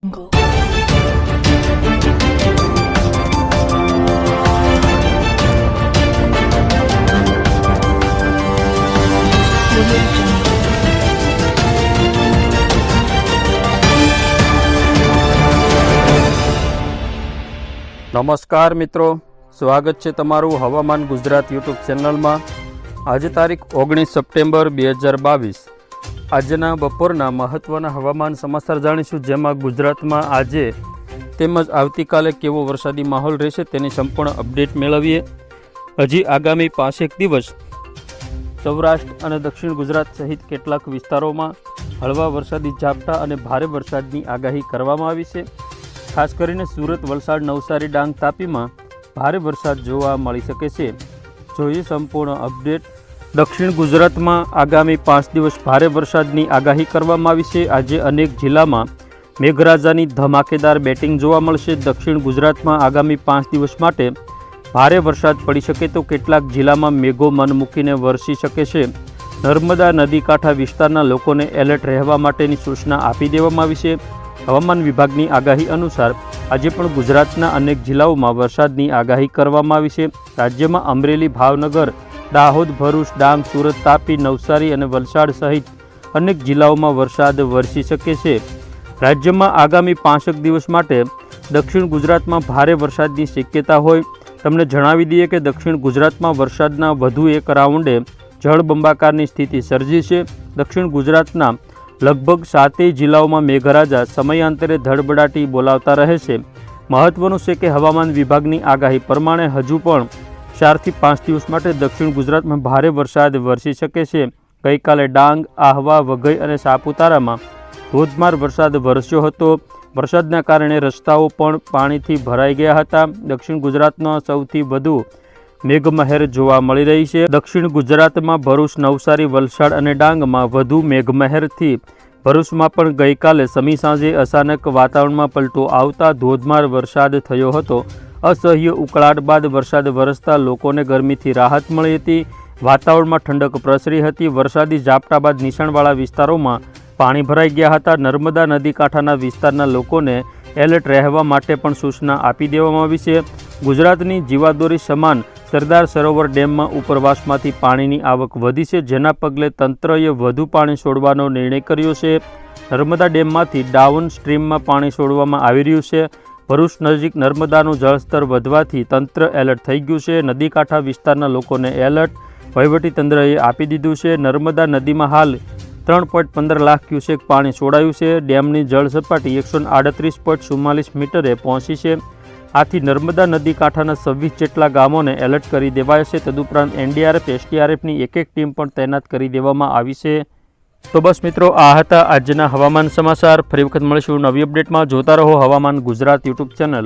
Jungle. નમસ્કાર મિત્રો, સ્વાગત છે તમારું હવામાન ગુજરાત યુટ્યુબ ચેનલમાં। આજે તારીખ 19 સપ્ટેમ્બર 2022। આજના બપોરના મહત્ત્વના હવામાન સમાચાર જાણીશું, જેમાં ગુજરાતમાં આજે તેમજ આવતીકાલે કેવો વરસાદી માહોલ રહેશે તેની સંપૂર્ણ અપડેટ મેળવીએ। હજી આગામી 5 દિવસ સૌરાષ્ટ્ર અને દક્ષિણ ગુજરાત સહિત કેટલાક વિસ્તારોમાં હળવા વરસાદી ઝાપટા અને ભારે વરસાદની આગાહી કરવામાં આવી છે। ખાસ કરીને સુરત, વલસાડ, નવસારી, ડાંગ, તાપીમાં ભારે વરસાદ જોવા મળી શકે છે। જોઈએ સંપૂર્ણ અપડેટ। દક્ષિણ ગુજરાતમાં આગામી 5 દિવસ ભારે વરસાદની આગાહી કરવામાં આવી છે। આજે અનેક જિલ્લામાં મેઘરાજાની ધમાકેદાર બેટિંગ જોવા મળશે। દક્ષિણ ગુજરાતમાં આગામી 5 દિવસ માટે ભારે વરસાદ પડી શકે તો કેટલાક જિલ્લામાં મેઘો મન મૂકીને વરસી શકે છે। નર્મદા નદી કાંઠા વિસ્તારના લોકોને એલર્ટ રહેવા માટેની સૂચના આપી દેવામાં આવી છે। હવામાન વિભાગની આગાહી અનુસાર આજે પણ ગુજરાતના અનેક જિલ્લાઓમાં વરસાદની આગાહી કરવામાં આવી છે। રાજ્યમાં અમરેલી, ભાવનગર, દાહોદ, ભરૂચ, ડાંગ, સુરત, તાપી, નવસારી અને વલસાડ સહિત અનેક જિલ્લાઓમાં વરસાદ વરસી શકે છે। રાજ્યમાં આગામી 5 દિવસ માટે દક્ષિણ ગુજરાતમાં ભારે વરસાદની શક્યતા હોય। તમને જણાવી દઈએ કે દક્ષિણ ગુજરાતમાં વરસાદના વધુ એક રાઉન્ડે જળબંબાકારની સ્થિતિ સર્જી છે। દક્ષિણ ગુજરાતના લગભગ 7 જિલ્લાઓમાં મેઘરાજા સમયાંતરે ધડબડાટી બોલાવતા રહે છે। મહત્વનું છે કે હવામાન વિભાગની આગાહી પ્રમાણે હજુ પણ 4 થી 5 દિવસ માટે દક્ષિણ ગુજરાતમાં ભારે વરસાદ વરસી શકે છે। ગઈકાલે ડાંગ, આહવા, વઘઈ અને સાપુતારામાં ધોધમાર વરસાદ વરસ્યો હતો। વરસાદના કારણે રસ્તાઓ પણ પાણીથી ભરાઈ ગયા હતા। દક્ષિણ ગુજરાતમાં સૌથી વધુ મેઘમહેર જોવા મળી રહી છે। દક્ષિણ ગુજરાતમાં ભરૂચ, નવસારી, વલસાડ અને ડાંગમાં વધુ મેઘમહેરથી ભરૂચમાં પણ ગઈકાલે સમી સાંજે અચાનક વાતાવરણમાં પલટો આવતા ધોધમાર વરસાદ થયો હતો। અસહ્ય ઉકળાટ બાદ વરસાદ વરસતા લોકોને ગરમીથી રાહત મળી હતી। વાતાવરણમાં ઠંડક પ્રસરી હતી। વરસાદી ઝાપટા બાદ નીચાણવાળા વિસ્તારોમાં પાણી ભરાઈ ગયા હતા। નર્મદા નદી કાંઠાના વિસ્તારના લોકોને એલર્ટ રહેવા માટે પણ સૂચના આપી દેવામાં આવી છે। ગુજરાતની જીવાદોરી સમાન સરદાર સરોવર ડેમમાં ઉપરવાસમાંથી પાણીની આવક વધી છે, જેના પગલે તંત્રએ વધુ પાણી છોડવાનો નિર્ણય કર્યો છે। નર્મદા ડેમમાંથી ડાઉન સ્ટ્રીમમાં પાણી છોડવામાં આવી રહ્યું છે। ભરૂચ નજીક નર્મદાનું જળસ્તર વધવાથી તંત્ર એલર્ટ થઈ ગયું છે। નદી કાંઠા વિસ્તારના લોકોને એલર્ટ વહીવટીતંત્રએ આપી દીધું છે। નર્મદા નદીમાં હાલ 3.15 લાખ ક્યુસેક પાણી છોડાયું છે। ડેમની જળ સપાટી 138.44 મીટરે પહોંચી છે। આથી નર્મદા નદી કાંઠાના 26 જેટલા ગામોને એલર્ટ કરી દેવાયા છે। તદુપરાંત એનડીઆરએફ, એસડીઆરએફની એક ટીમ પણ તૈનાત કરી દેવામાં આવી છે। તો બસ મિત્રો, આ હતા આજના હવામાન સમાચાર। ફરી વખત મળીશું નવી અપડેટમાં। જોતા રહો હવામાન ગુજરાત યુટ્યુબ ચેનલ।